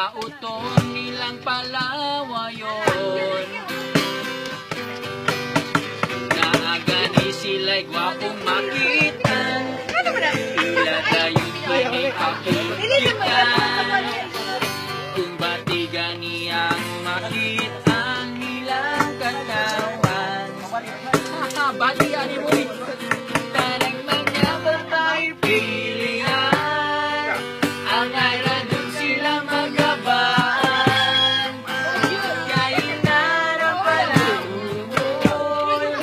Kauton nilang palawayon. Naagani sila'y gwapong makitan. Ila tayo'y may kapitan. Kung batigan niyang makita ang nilang katawan. Batigan ni mo eh. Tarang manyabang tayo pilihan. Ang ayran dun sila magabaan. Kailan ang palaumon.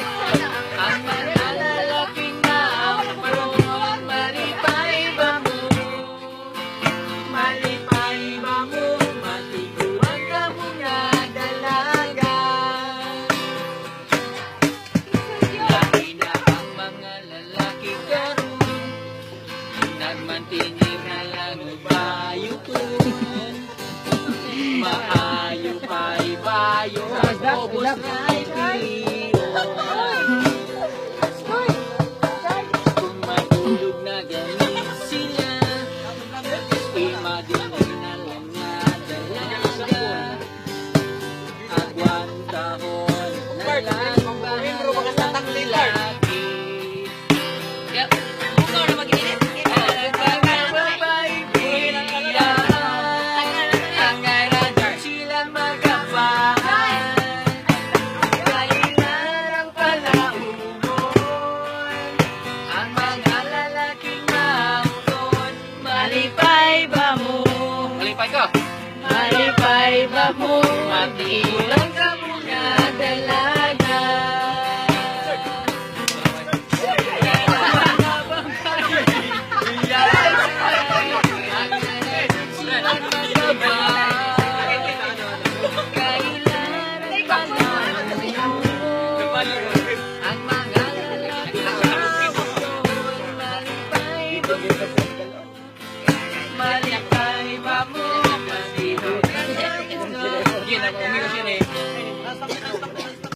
Ang manalalaking naamon. Malipay ba mo? Malipay ba mo? Matiguan ka muna dalaga. Lagi na ang mga lalaki karoon. Nagmantingin na lang bayo ko. Maayo pa'y bayo. Obos na'y piyon. Kung matulog na ganin sila, imadinig na lang na dalaga. Agwantahon na lang bahalang lalaki. Bukaw na mag-init. Ang ayran dun silang magabaan. Kailan ang palaumon. Ang mga lalaking maunod. Malipay ba mo? Malipay ka? Malipay ba mo? Matiguan ka muna dalaga.